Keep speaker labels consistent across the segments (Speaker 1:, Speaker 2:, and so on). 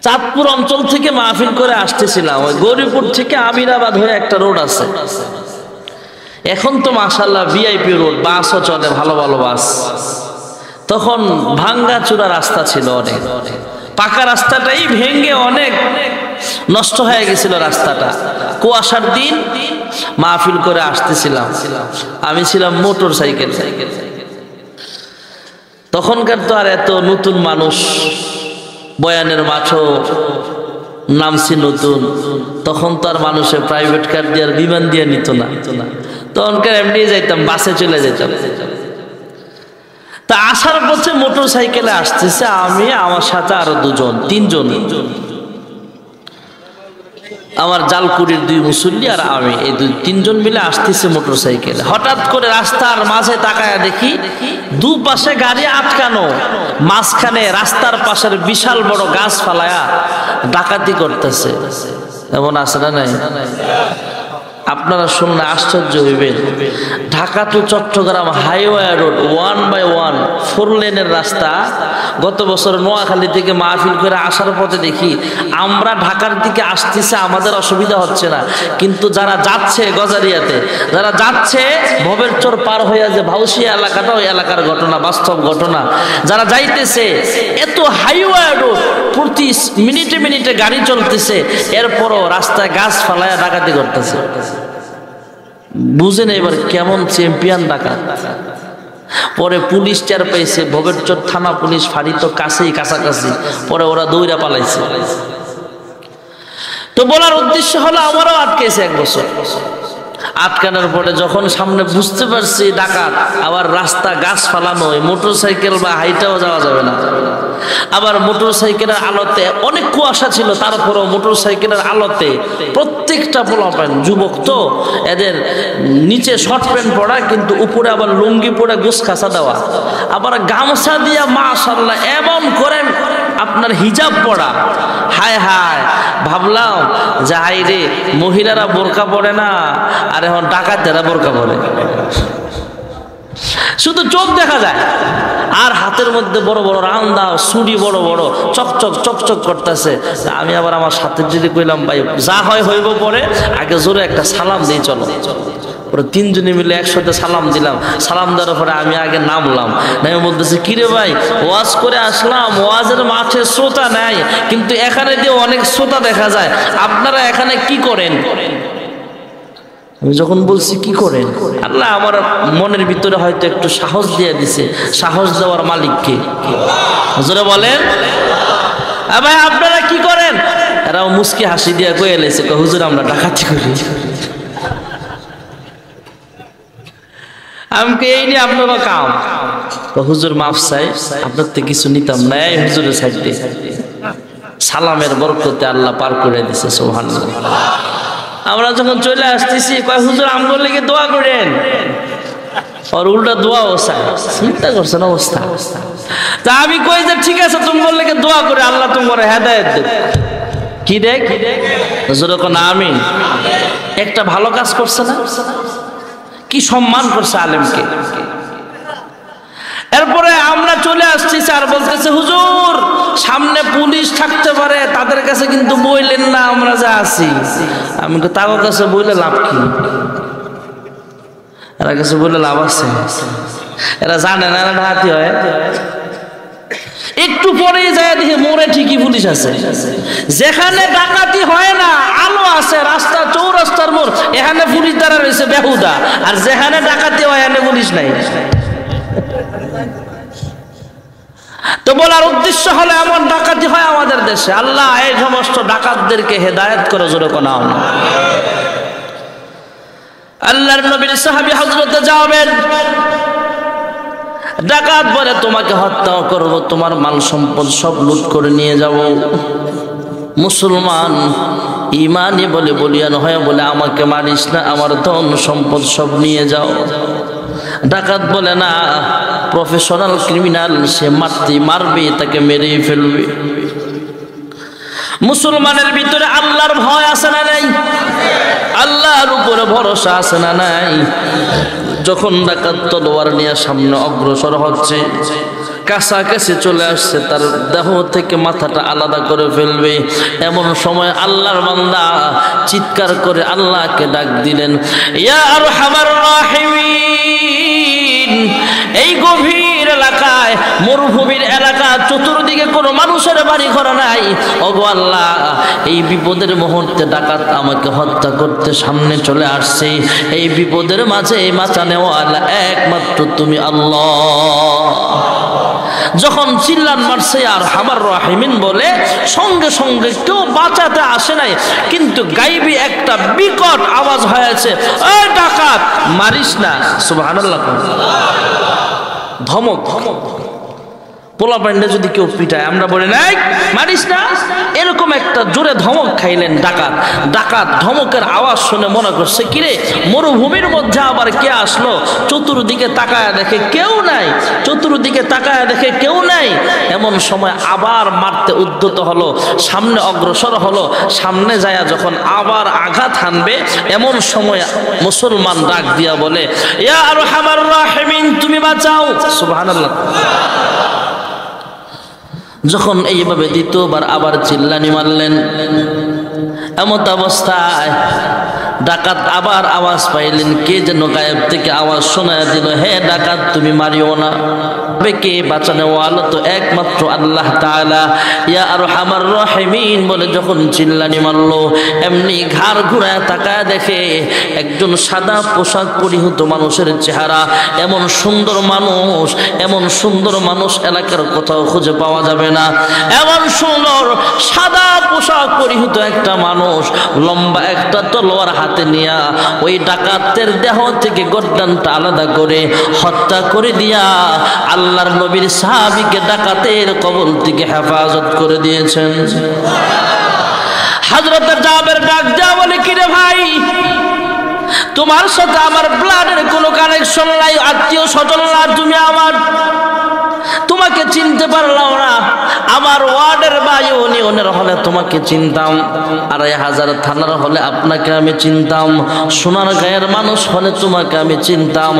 Speaker 1: চাঁদপুর অঞ্চল থেকে মাহফিল করে আসতেছিলাম। ওই গৌরীপুর থেকে আমিরাবাদ হয়ে একটা রোড আছে, এখন তো মাশাআল্লাহ ভিআইপি রোড, বাসও চলে, ভালো ভালো বাস। তখন ভাঙ্গা চূড়া রাস্তা ছিল, অনেক পাকা রাস্তাটাই ভেঙে অনেক নষ্ট হয়ে গেছিল রাস্তাটা। কুয়াশার দিন মাহফিল করে আসতেছিলাম, আমি ছিলাম মোটর সাইকেল। তখনকার তো আর এত নতুন মানুষ, বয়ানের মাঠও নামছি নতুন, তখন তো আর মানুষে প্রাইভেট কার দিয়ে আর বিমান দিয়ে নিত না, তখনকার এমনি যাইতাম, বাসে চলে যেতাম। তা আসার পথে মোটর সাইকেলে আসতেছে আমি, আমার সাথে আরো তিনজন, আমার জালকুড়ির দুই মুসল্লি আর আমি, এই তিনজন মিলে আসতেছে মোটর সাইকেলে। হঠাৎ করে রাস্তার মাঝে তাকায়া দেখি দুপাশে গাড়ি আটকানো, মাঝখানে রাস্তার পাশের বিশাল বড় গাছ ফালায়া ডাকাতি করতেছে। এমন আছে না নাই? আপনারা শুনলে আশ্চর্য হইবেন। Dhaka to Chittagong highway road 1/1 4 লেনের রাস্তা। গত বছর নোয়াখালী থেকে মাহফিল করে আসার পথে দেখি আমরা ঢাকার দিকে আসতেছে, আমাদের অসুবিধা হচ্ছে না, কিন্তু যারা যাচ্ছে গজারিয়াতে, যারা যাচ্ছে ভবের চর পার হইয়া যে ভাউসিয়া এলাকাটা, ওই এলাকার ঘটনা, বাস্তব ঘটনা, যারা যাইতেছে এত হাইওয়ে রোড, প্রতি মিনিটে মিনিটে গাড়ি চলতেছে, এরপরও রাস্তায় গাছ ফালায়া ডাকাতি করতেছে। বুঝেন এবার কেমন চ্যাম্পিয়ন ডাকাত। পরে পুলিশ টের পাইছে, ভবেরচর থানা পুলিশ, ফাঁড়ি তো কাছেই, কাছাকাছি, পরে ওরা দৌড়া পালাইছে। তো বলার উদ্দেশ্য হলো আমারও আটকেছে 1 বছর। আটকানোর পরে যখন সামনে বুঝতে পারছি ডাকাত, আবার রাস্তা গাছ ফালানো, মোটর সাইকেল বা হাইটাও যাওয়া যাবে না। আবার মোটর সাইকেলের আলোতে অনেক কুয়াশা ছিল, তারপরেও মোটর সাইকেলের আলোতে প্রত্যেকটা পোলাপান, যুবক তো, এদের নিচে শর্ট প্যান্ট পরা, কিন্তু উপরে আবার লুঙ্গি পরে গোসখাসা দেওয়া, আবার গামছা দিয়া মাশাআল্লাহ এমন করে আপনার হিজাব পরা। হায় হায়, ভাবলাম যে হাই রে, মহিলারা বোরকা পরে না, আর এখন ডাকাতেরা বোরকা পরে, শুধু চোখ দেখা যায়, আর হাতের মধ্যে বড় বড় রান্দা, ছুরি বড় বড়, চকচক চকচক করতেছে। আমি আবার আমার সাথে যদি কইলাম, ভাই যা হয় হইব, পরে আগে জোরে একটা সালাম দিই, চলো। পরে তিনজনে মিলে একসাথে সালাম দিলাম। সালাম দেওয়ার পরে আমি আগে নামলাম, আমি বলতেছি, কিরে ভাই, ওয়াজ করে আসলাম, ওয়াজের মাঠে শ্রোতা নাই, কিন্তু এখানে দিয়ে অনেক শ্রোতা দেখা যায়, আপনারা এখানে কি করেন? আমি যখন বলছি কি করেন, আল্লাহ আমার মনের ভিতরে হয়তো একটু সাহস দিয়ে দিছে। সাহস দেওয়ার মালিক কে? হুজুরে বলেন, ভাই আপনারা কি করেন? এরাও মুস্কি হাসি দিয়ে কয়ে এলেছে, হুজুর আমরা ডাকাতি করি। আমাকে এই নিয়ে আপনার কাম, হুজুর মাফ চাই, আপনার থেকে কিছু নিতাম না, এই হুজুরের সাইডে। সালামের বরকতে আল্লাহ পার করে দিছে, সুবহানাল্লাহ। আমরা যখন চলে আসতেছি, কয় হুজুর আমগোর লেগে দোয়া করেন, আর উল্টা দোয়া চায়। চিন্তা করছেন অবস্থা? তা আমি কই যে ঠিক আছে, তোমার লেগে দোয়া করে আল্লাহ তোমার হেদায়েত দেব। কি দেখ হুজুর কোন আমিন। একটা ভালো কাজ করছে না, কি সম্মান করছে আলেমকে। এরপরে আমরা চলে আসছি, আর বলতেছে, হুজুর সামনে পুলিশ থাকতে পারে, তাদের কাছে কিন্তু বইলেন না আমরা যা আছি। আমি তাদের কাছে বইলে লাভ কি? এরা কাছে বইলে লাভ আছে? এরা জানে না এরা ডাকাতি হয়। একটু পরে যায় দেখি মোড়ে ঠিকই পুলিশ আছে। যেখানে ডাকাতি হয় না, আলো আছে, রাস্তা চৌরাস্তার মোড়, এখানে পুলিশ দ্বারা রয়েছে বেহুদা, আর যেখানে ডাকাতি হয় এখানে পুলিশ নাই। তো বলার উদ্দেশ্য হলো এমন ডাকাতি হয় আমাদের দেশে। আল্লাহ এই সমস্ত ডাকাতদেরকে হেদায়েত করে, জোরে কোন আমিন। আল্লাহর নবীর সাহাবী হযরত জাবের, ডাকাত বলে তোমাকে হত্যা করব, তোমার মাল সম্পদ সব লুট করে নিয়ে যাব। মুসলমান ইমানি বলে বলিয়ান হয়ে বলে, আমাকে মারিস না, আমার ধন সম্পদ সব নিয়ে যাও। ডাকাত বলে না, প্রফেশনাল ক্রিমিনাল, সে মারবে, তাকে মেরেই ফেলবে। মুসলমানের ভিতরে আল্লাহর ভয় আছে না নাই? আল্লাহর উপরে ভরসা আছে না নাই? যখন ডাকাত তলোয়ার নিয়ে সামনে অগ্রসর হচ্ছে, কাছাকাছি চলে আসছে, তার দেহ থেকে মাথাটা আলাদা করে ফেলবে, এমন সময় আল্লাহর বান্দা চিৎকার করে আল্লাহকে ডাক দিলেন, ইয়া আরহামার রাহিমিন। এই গভীর এলাকায়, মরুভূমির এলাকা, চতুর্দিকে কোনো মানুষের বাড়ি ঘর নাই। ওগো আল্লাহ, এই বিপদের মুহূর্তে ডাকাত আমাকে হত্যা করতে সামনে চলে আসছে। এই বিপদের মাঝে মাথা নেওয়ালা একমাত্র তুমি আল্লাহ। যখন চিল্লান মারছে আর হামার রাহিমিন বলে, সঙ্গে সঙ্গে কেউ বাঁচাতে আসে নাই, কিন্তু গাইবি একটা বিকট আওয়াজ হয়েছে, এই ডাকাত মারিস না। সুবহানাল্লাহ। ধমক, পোলা পান্ডে যদি কেউ পিটায় আমরা বলি নাই মারিস না, এরকম একটা জোরে ধমক খাইলেন ডাকাত। ডাকাত ধমকের আওয়াজ শুনে মনে করছে কিরে মরুভূমির মধ্যে আবার কে আসলো, চতুর্দিকে তাকায় দেখে কেউ নাই, চতুর্দিকে তাকায় দেখে কেউ নাই। এমন সময় আবার মারতে উদ্যত হলো, সামনে অগ্রসর হলো, সামনে যায় যখন আবার আঘাত হানবে, এমন সময় মুসলমান ডাক দিয়া বলে, ইয়া আরহামার রাহিমিন, তুমি বাঁচাও। সুবহানাল্লাহ। যখন এইভাবে দ্বিতীয়বার আবার চিল্লানি মারলেন, এমত অবস্থায় ডাকাত আবার আওয়াজ পাইলেন, কে যেন গায়েব থেকে আওয়াজ শোনায় দিল, হে ডাকাত তুমি মারিও না। কে বাঁচানো ওয়ালা তো একমাত্র আল্লাহ তাআলা। ইয়া আরহামার রাহিমিন বলে যখন চিল্লানি মারলো, এমনি ঘাড় ঘুরায় তাকায় দেখে একজন সাদা পোশাক পরিহিত মানুষের চেহারা। এমন সুন্দর মানুষ, এমন সুন্দর মানুষ এলাকার কোথাও খুঁজে পাওয়া যাবে না। এমন সুন্দর সাদা পোশাক পরিহিত একটা মানুষ, লম্বা একটা তলোয়ার হাতে নিয়া ওই ডাকাতের দেহ থেকে গর্দানটা আলাদা করে হত্যা করে দিয়া আল্লাহর নবীর সাহাবীকে ডাকাতের কবল থেকে হেফাজত করে দিয়েছেন। হযরত জাবের ডাক দেয়া বলে, কিরে ভাই, তোমার সাথে আমার ব্লাডের কোনো কানেকশন নাই, আত্মীয় স্বজন না, তুমি আমার, তোমাকে চিনতে পারলাম না। আমার ওয়ার্ডের বা ইউনিয়নের হলে তোমাকে চিনতাম, ২৫০০ থানার হলে আপনাকে আমি চিনতাম, সোনারগাঁয়ের মানুষ হলে তোমাকে আমি চিনতাম,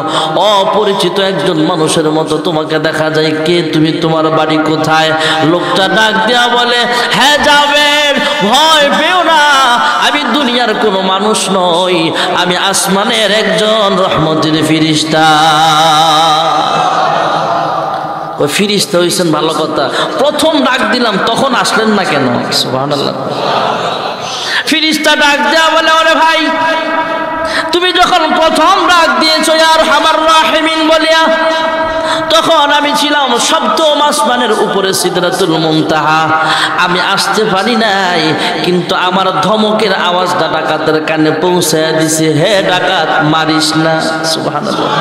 Speaker 1: অপরিচিত একজন মানুষের মতো তোমাকে দেখা যায়, কে তুমি, তোমার বাড়ি কোথায়? লোকটা ডাক দেয়া বলে, হ্যাঁ যাবেন, ভয় পেও না, আমি দুনিয়ার কোনো মানুষ নই, আমি আসমানের একজন রহমতের ফেরেশতা। ওই ফিরিস্তা হইছেন ভালো কথা, প্রথম ডাক দিলাম তখন আসলেন না কেন? সুবহানাল্লাহ। ফিরিস্তা ডাক দেয়া বলে, ওরে ভাই, তুমি যখন প্রথম ডাক দিয়েছো ইয়া আরহামার রাহিমিন বলিয়া, তখন আমি ছিলাম সপ্তম আসমানের উপরে সিদরাতুল মুনতাহা, আমি আসতে পারি নাই, কিন্তু আমার ধমকের আওয়াজটা ডাকাতের কানে পৌঁছায় দিছে, হে ডাকাত মারিস না। সুবহানাল্লাহ।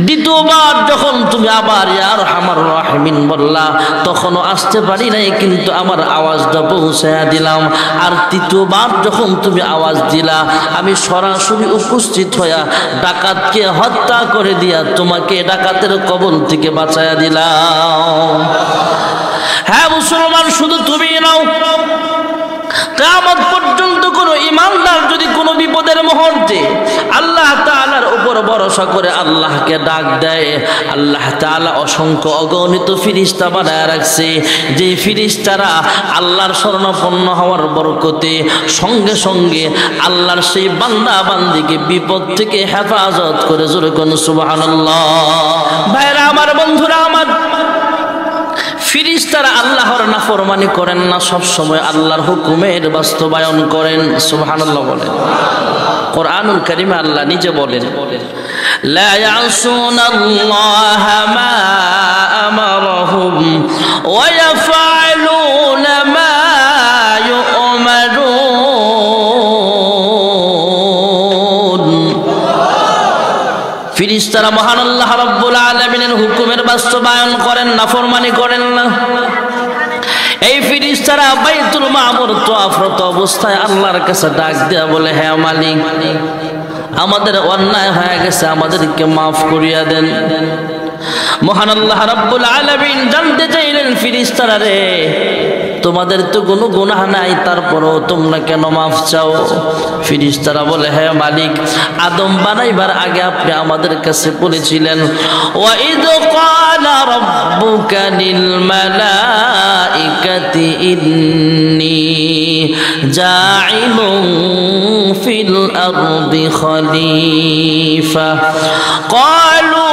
Speaker 1: দ্বিতীয়বার যখন তুমি আবার ইয়া আরহামার রাহিমিন বললা, তখনও আসতে পারি নাই, কিন্তু আমার আওয়াজটা পৌঁছায়া দিলাম। আর তৃতীয়বার যখন তুমি আওয়াজ দিলা, আমি সরাসরি উপস্থিত হইয়া ডাকাতকে হত্যা করে দিয়া তোমাকে ডাকাতের কবল থেকে বাঁচায়া দিলাম। হ্যাঁ মুসলমান, শুধু তুমি নাও, কিয়ামত পর্যন্ত কোন ঈমানদার যদি কোনো বিপদের মুহূর্তে আল্লাহ তাআলার উপর ভরসা করে আল্লাহকে ডাক দেয়, আল্লাহ তাআলা অসংখ্য অগণিত ফেরেশতা বানায় রাখছে, যে ফেরেশতারা আল্লাহর শরণাপন্ন হওয়ার বরকতে সঙ্গে সঙ্গে আল্লাহর সেই বান্দা বান্দিকে বিপদ থেকে হেফাজত করে। জোরে কোন সুবহানাল্লাহ। ভাইরা আমার, বন্ধুরা আমার, ফেরেশতারা আল্লাহর নাফরমানি করেন না, সব সময় আল্লাহর হুকুমের বাস্তবায়ন করেন। সুবহানাল্লাহ বলেন। কোরআনুল কারীমে আল্লাহ নিজে বলেন, লা ইয়াসুনাল্লাহা মা আমারহুম ওয়া ইয়াফআলুনা মা ইউমারুন। ফেরেশতারা মহান আল্লাহ রাব্বুল আলামিনের হুকুমের বাস্তবায়ন করেন, নাফরমানি করেন না। এই ফেরেশতারা বাইতুল মামুর তওয়াফরত অবস্থায় আল্লাহর কাছে ডাক দেয়া বলে, হে মালিক, আমাদের অন্যায় হয়ে গেছে, আমাদেরকে মাফ করিয়া দেন। মহান আল্লাহ রাব্বুল আলামিন জানতে চাইলেন, ফেরেশতারা রে, তোমাদের তো কোনো গুনাহ নাই, তারপরও তোমরা কেন মাফ চাও? ফেরেশতারা বলে, হ্যাঁ মালিক, আদম বানাইবার আগে আপনি আমাদের কাছে বলেছিলেন, ওয়া ইয ক্বালা রাব্বুকা লিল মালাইকাতি ইন্নী জাইলুন ফিল আরদি খলিফা ক্বালু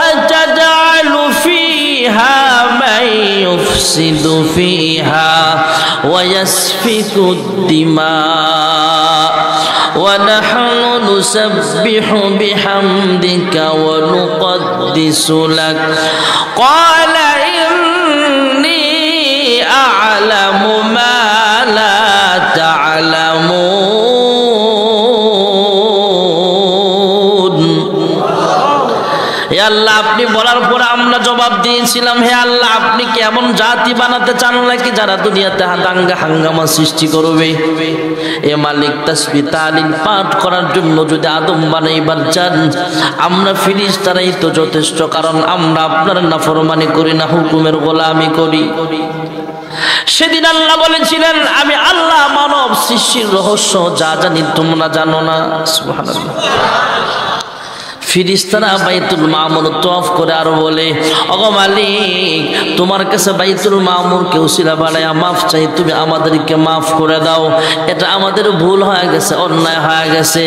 Speaker 1: আতাজআলু ফিহা মান ইউফসিদু ফিহা ওয়া ইয়াসফিকু দিমা ونحن نسبح بحمدك ونقدس لك قال إني أعلم ما لا تعلمون হে আল্লাহ, আপনি বলার পরে আমরা জবাব দিয়েছিলাম, হে আল্লাহ, আপনি কি এমন জাতি বানাতে চান নাকি যারা দুনিয়াতে দাঙ্গা হাঙ্গামা সৃষ্টি করবে? এ মালিক, তাসবিহ তাহলিল পাঠ করার জন্য যদি আদম বানাইবার চান, আমরা ফেরেশতারাই তো যথেষ্ট, কারণ আমরা আপনার নাফরমানি করি না, হুকুমের গোলামি করি। সেদিন আল্লাহ বলেছিলেন, আমি আল্লাহ মানব সৃষ্টির রহস্য যা জানি তোমরা জানো না। সুবহানাল্লাহ। ফেরেশতারা বাইতুল মামুর তওয়াফ করে আর বলে, ওগো মালিক, তোমার কাছে বাইতুল মামুরকে উসিলা বানায়া মাফ চাই, তুমি আমাদেরকে মাফ করে দাও, এটা আমাদের ভুল হয়ে গেছে, অন্যায় হয়ে গেছে।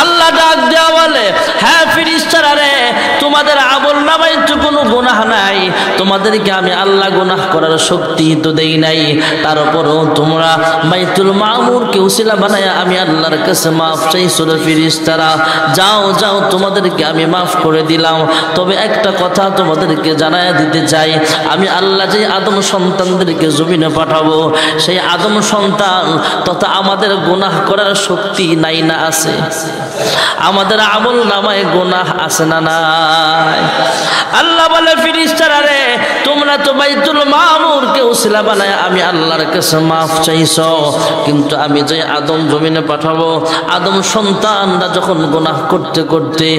Speaker 1: আল্লাহ ডাক দেওয়া বলে, হ্যাঁ ফেরেশতারা রে, তোমাদের আমল নামায় তো কোনো গুনাহ নাই, তোমাদেরকে আমি আল্লাহ গুনাহ করার শক্তি তো দেই নাই, তারপরও তোমরা বাইতুল মামুরকে উসিলা বানায়া আমি আল্লাহর কাছে মাফ চাইছো। ফেরেশতারা, যাও যাও, তোমাদেরকে আমি মাফ করে দিলাম। তবে একটা কথা তোমাদেরকে জানায় দিতে চাই, আমি আল্লাহ যে আদম সন্তানদেরকে জমিনে পাঠাবো, সেই আদম সন্তান তথা আমাদের গুনাহ করার শক্তি নাই না আছে? আমাদের আমল নামায় গুনাহ আছে না নাই? আল্লাহ বলে, ফেরেশতারা রে, তোমরা তো বাইতুল মামুরকে উসিলা বানায় আমি আল্লাহর কাছে মাফ চাইছো, কিন্তু আমি যে আদম জমিনে পাঠাবো, আদম সন্তানরা যখন গুনাহ করতে করতে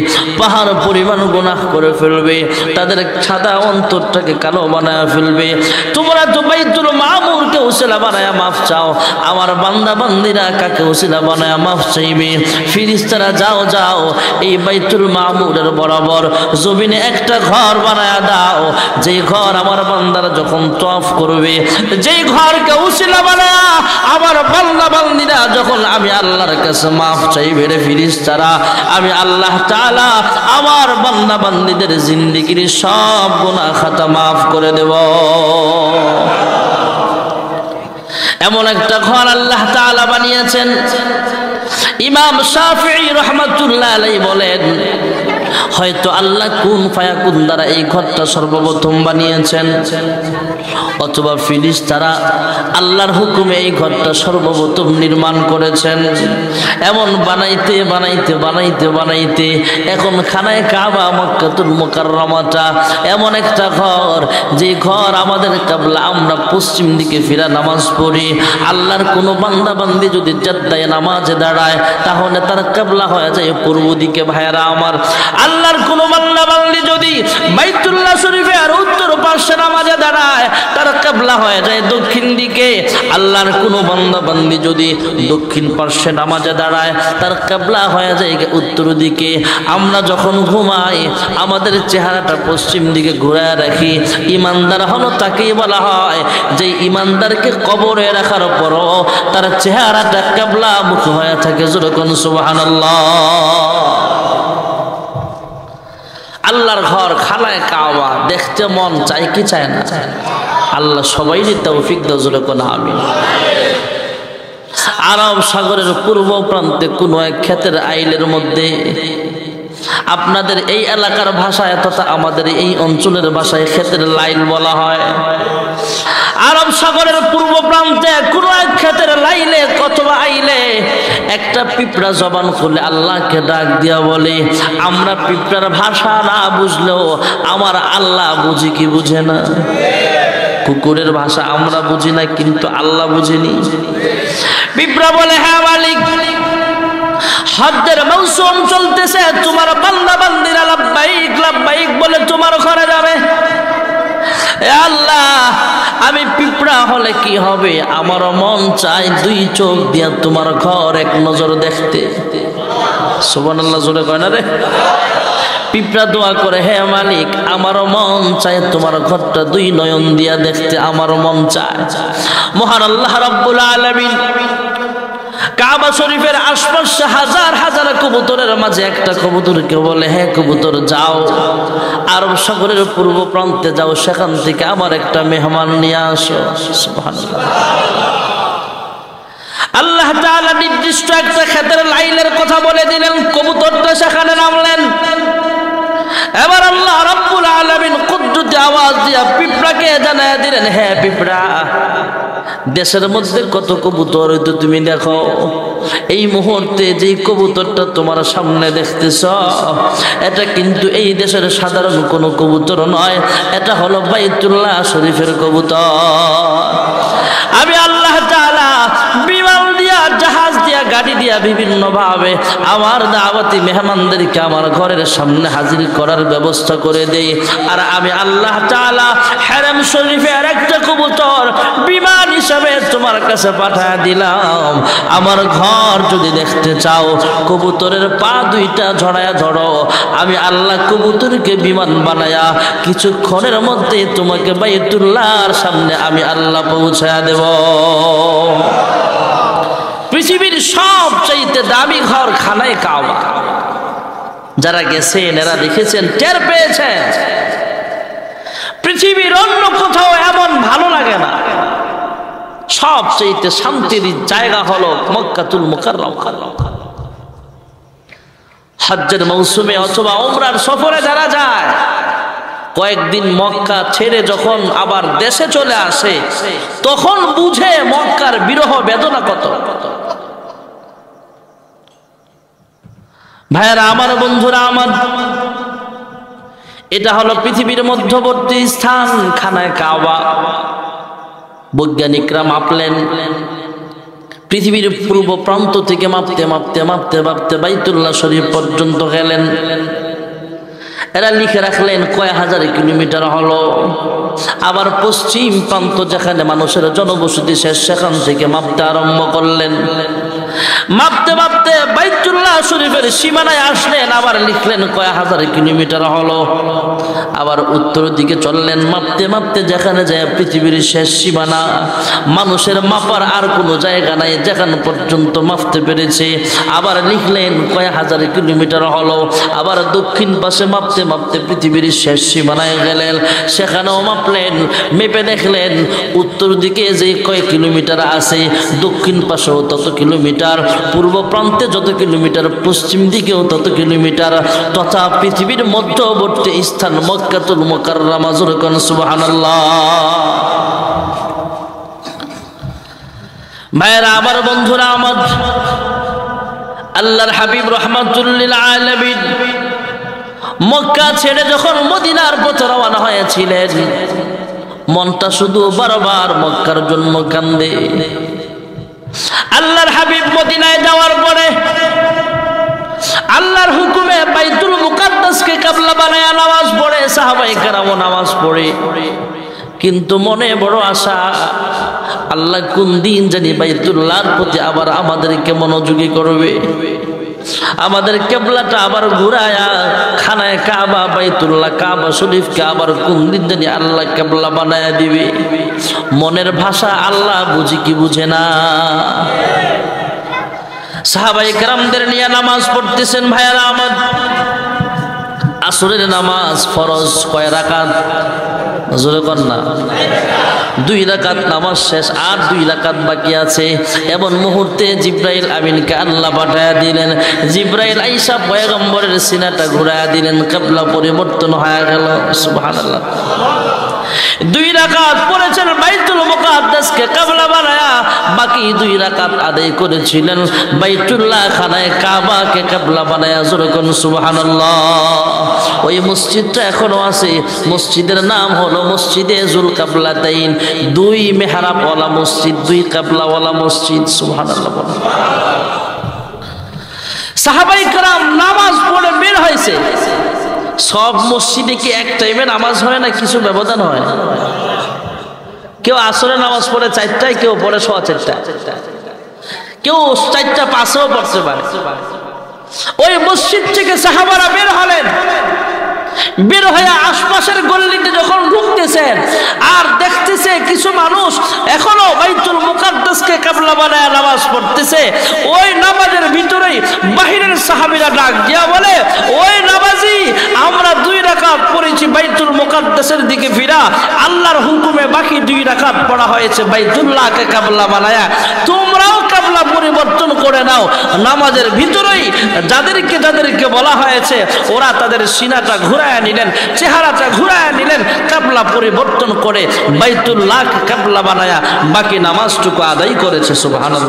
Speaker 1: পাহাড় পরিমাণ গুনাহ করে ফেলবে, তাদের সাদা অন্তরটাকে কালো বানায় ফেলবে, তোমরা তো বাইতুল মামুরকে উসিলা বানায় মাফ চাও, আমার বান্দা বান্দিরা কাকে উসিলা বানায় মাফ চাইবে? ফেরেশতারা, যাও যাও, এই বাইতুল মামুরের বরাবর জমিনে একটা ঘর বানায় দাও, যেই ঘর আমার বান্দারা যখন তওয়াফ করবে, যেই ঘরকে উসিলা বানায় আমার বান্দা বান্দিরা যখন আমি আল্লাহর কাছে মাফ চাইবে, রে ফেরেশতারা, আমি আল্লাহ তাআলা আমার বান্দা বান্দীদের জিন্দেগির সব গুনাহ খাতা মাফ করে দেব। এমন একটা ঘর আল্লাহ তাআলা বানিয়েছেন। ইমাম শাফিঈ রাহমাতুল্লাহ আলাইহি বলেন, হয়তো আল্লাহ কুন ফায়াকুন দ্বারা এই ঘরটা সর্বপ্রথম বানিয়েছেন, অথবা ফেরেশতারা আল্লাহর হুকুমে এই ঘরটা সর্বপ্রথম নির্মাণ করেছেন। এমন বানাইতে বানাইতে বানাইতে বানাইতে এখন খানায়ে কাবা মক্কাতুল মুকাররমাটা এমন একটা ঘর, যে ঘর আমাদের কিবলা, আমরা পশ্চিম দিকে ফিরা নামাজ পড়ি। আল্লাহর কোনো বান্দা বান্দি যদি জাদ্দায় নামাজে দাঁড়ায়, তাহলে তার কিবলা হয়ে যায় পূর্ব দিকে। ভাইরা আমার, আল্লাহর কোনো বান্দা বান্দি যদি বাইতুল্লাহ শরীফের উত্তর পাশে নামাজে দাঁড়ায়, তার কিবলা হয়ে যায় দক্ষিণ দিকে। আল্লাহর কোনো বান্দা বান্দি যদি দক্ষিণ পাশে নামাজে দাঁড়ায়, তার কিবলা হয়ে যায় উত্তর দিকে। আমরা যখন ঘুমাই, আমাদের চেহারাটা পশ্চিম দিকে ঘুরায় রাখি। ইমানদার হলো তাকেই বলা হয় যে ইমানদারকে কবরে রাখার পরও তার চেহারাটা কিবলা মুখ হয়ে থাকে। যেরকম সুবহানাল্লাহ। আল্লাহর ঘর খানায়ে কাবা দেখতে মন চায় কি চায় না? আল্লাহ সবাইরই তৌফিক দাও। যেরকম আমিন। আরব সাগরের পূর্ব প্রান্তে কোন এক ক্ষেতের আইলের মধ্যে, আপনাদের এই এলাকার ভাষায় তথা আমাদের এই অঞ্চলের ভাষায় ক্ষেতের লাইল বলা হয়। আরব সাগরের পূর্ব প্রান্তে কোন এক ক্ষেতের লাইলে অথবা আইলে একটা পিঁপড়া জবান খুলে আল্লাহকে ডাক দিয়া বলে, আমরা পিঁপড়ার ভাষা না বুঝলেও আমার আল্লাহ বুঝি কি বুঝে না? কুকুরের ভাষা আমরা বুঝি না, কিন্তু আল্লাহ বুঝেনি। পিঁপড়া বলে, হ্যাঁ মালিক, হজ্জের মৌসুম চলতেছে, তোমার বান্দা বান্দিরা লাব্বাইক লাব্বাইক বলে তোমার ঘরে যাবে। এ আল্লাহ, আমি পিঁপড়া হলে কি হবে? আমার মন চাই দুই চোখ দিয়া তোমার ঘর এক নজর দেখতে। সুবহানাল্লাহ, জোরে কয় না রে। পিঁপড়া দোয়া করে, হে মালিক, আমারও মন চায় তোমার ঘরটা দুই নয়ন দিয়া দেখতে, আমারও মন চায়। মহান আল্লাহ রাব্বুল আলামিন কাবা শরীফের আশপাশে হাজার হাজার কবুতরের মাঝে একটা কবুতরকে বলে, হে কবুতর, যাও আরব সাগরের পূর্ব প্রান্তে যাও, সেখান থেকে আমার একটা মেহমান নিয়ে আসো। সুবহানাল্লাহ। আল্লাহ তাআলা নির্দিষ্ট একটা ক্ষেতের লাইনের কথা বলে দিলেন, কবুতরটা সেখানে নামলেন। এবার আল্লাহ রাব্বুল আলামিন কুদরতি আওয়াজ দিয়া পিঁপড়াকে জানায় দিলেন, হে পিঁপড়া, দেশের মধ্যে কত কবুতর হইতো তুমি দেখো। এই মুহূর্তে যেই কবুতরটা তোমার সামনে দেখতেছ, এটা কিন্তু এই দেশের সাধারণ কোনো কবুতর নয়, এটা হলো বাইতুল্লাহ শরীফের কবুতর। আমি আল্লাহ তাআলা বিমান দিয়া, জাহাজ দিয়া, গাড়ি দিয়া বিভিন্ন ভাবে আমার দাওয়াতি মেহমানদেরকে আমার ঘরের সামনে হাজির করার ব্যবস্থা করে দেই। আর আমি আল্লাহ তাআলা হারাম শরীফের একটা কবুতর বিমান হিসাবে তোমার কাছে পাঠিয়ে দিলাম। আমার ঘর যদি দেখতে চাও, কবুতরের পা দুইটা ঝড়ায়া ধরো, আমি আল্লাহ কবুতরকে বিমান বানায়া কিছুক্ষণের মধ্যে তোমাকে বাইতুল্লাহর সামনে আমি আল্লাহ পৌঁছায়া দেব। পৃথিবীর সবচাইতে দামি ঘর খানায়ে কাবা। যারা গেছেন এরা দেখেছেন, টের পেয়েছেন, পৃথিবীর অন্য কোথাও এমন ভালো লাগে না। সবচাইতে শান্তির জায়গা হলো মক্কাতুল মুকাররমা। হজ্জের মৌসুমে অথবা উমরার সফরে যারা যায়, কয়েকদিন মক্কা ছেড়ে যখন আবার দেশে চলে আসে, তখন বুঝে মক্কার বিরহ বেদনা কত। ভাইয়েরা আমার, বন্ধুরা আমার, এটা হলো পৃথিবীর মধ্যবর্তী স্থান খানায়ে কাবা। বৈজ্ঞানিকরা মাপলেন, পৃথিবীর পূর্ব প্রান্ত থেকে মাপতে মাপতে মাপতে মাপতে বাইতুল্লাহ শরীফ পর্যন্ত গেলেন। এরা লিখে রাখলেন কয় হাজার কিলোমিটার হলো। আবার পশ্চিম প্রান্ত যেখানে মানুষের জনবসতি শেষ, সেখান থেকে মাপতে আরম্ভ করলেন। মাপতে মাপতে বাইতুল্লাহ শরীফের সীমানায় আসলেন, আবার লিখলেন কয় হাজার কিলোমিটার হলো। আবার উত্তর দিকে চললেন, মাপতে মাপতে যেখানে যায় পৃথিবীর শেষ সীমানা, মানুষের মাপার আর কোনো জায়গা নাই, যেখান পর্যন্ত মাপতে পেরেছে। আবার লিখলেন কয় হাজার কিলোমিটার হলো। আবার দক্ষিণ পাশে মাপতে মাপতে পৃথিবীর শেষ সীমানায় গেলেন, সেখানেও মাপলেন, মেপে দেখলেন উত্তর দিকে যে কয় কিলোমিটার আছে, দক্ষিণ পাশেও তত কিলোমিটার, পূর্ব প্রান্তে যত কিলোমিটার, পশ্চিম দিকেও তত কিলোমিটার, তথা পৃথিবীর মধ্যবর্তী স্থান মক্কাতুল মুকাররমা। জোরে কোন সুবহানাল্লাহ। ভাইরা আমার, বন্ধুরা আমার, আল্লাহর হাবিব রাহমাতুল লিল আলামিন মক্কা ছেড়ে যখন মদিনার পথে রওনা হয়েছিলেন, মনটা শুধু বারবার মক্কার জন্য কান্দে। আল্লাহর হাবিব মদিনায় যাওয়ার পরে আল্লাহর হুকুমে বাইতুল মুকাদ্দাসকে কিবলা বানায়া নামাজ পড়ে, সাহাবায়ে কেরামও নামাজ পড়ে। কিন্তু মনে বড় আশা, আল্লাহ কোন দিন জানি বাইতুল্লাহর প্রতি আবার আমাদেরকে মনোযোগী করবে, আমাদের কিবলাটা আবার ঘুরায়া খানায়ে কাবা, বাইতুল্লাহ কাবা শরীফকে আবার কোন দিন জানি আল্লাহ কিবলা বানায়া দিবে। মনের ভাষা আল্লাহ বুঝি কি বুঝে না। সাহাবায়ে কেরামদের নিয়ে নামাজ পড়তেছেন। ভাইয়েরা আমার, আসরের নামাজ ফরজ কয় রাকাত? জোরে কর না। 2 রাকাত নামাজ শেষ, আর 2 রাকাত বাকি আছে। এমন মুহূর্তে জিব্রাইল আমিনকে আল্লাহ পাঠায়া দিলেন। জিব্রাইল আইসা পয়গম্বরের সিনাটা ঘুরায়া দিলেন, কিবলা পরিবর্তন হয়ে গেল। সুবহানাল্লাহ। 2 রাকাত পড়েছেন বাইতুল মুকাদ্দাসকে কিবলা বানায়া, বাকি 2 রাকাত আদায় করেছিলেন বাইতুল্লাহ খানায়ে কাবাকে কিবলা বানায়া। জোরে কোন সুবহানাল্লাহ। ওই মসজিদটা এখনো আছে, মসজিদের নাম হলো মসজিদে জুল কিবলাতাইন। 2 মেহরাবওয়ালা মসজিদ, 2 কিবলাওয়ালা মসজিদ। সুবহানাল্লাহ। সাহাবায়ে কেরাম নামাজ পড়ে বের হয়েছে, সব মসজিদে কি এক টাইমে নামাজ হয় না কিছু ব্যবধান হয়? কেউ আসরে নামাজ পড়ে 4টায়, কেউ পড়ে 4:15টায়, কেউ 4টা 5-এও পড়তে পারে। ওই মসজিদ থেকে সাহাবারা বের হলেন, বের হয়ে আশপাশের গল্লিতে যখন ঢুকতেছেন আর দেখতেছে কিছু মানুষ এখনো বাইতুল মুকাদ্দাসকে কিবলা বানায় নামাজ পড়তেছে, ওই নামাজের ভিতরেই বাহিরের সাহাবীরা ডাক দিয়া বলে, ওই নামাজি, আমরা 2 রাকাত পড়েছি বাইতুল মুকাদ্দাসের দিকে ফিরা, আল্লাহর হুকুমে বাকি 2 রাকাত পড়া হয়েছে বাইতুল্লাহকে কিবলা বানায়া, তোমরাও কিবলা পরিবর্তন করে নাও। নামাজের ভিতরেই যাদেরকে বলা হয়েছে ওরা তাদের সিনাটা ঘুরায় নিলেন, চেহারাটা ঘুরায় নিলেন, কিবলা পরিবর্তন করে বাইতুল্লাহকে কিবলা বানায়া বাকি নামাজটুকু আদায় করেছে। সুবহানাল্লাহ।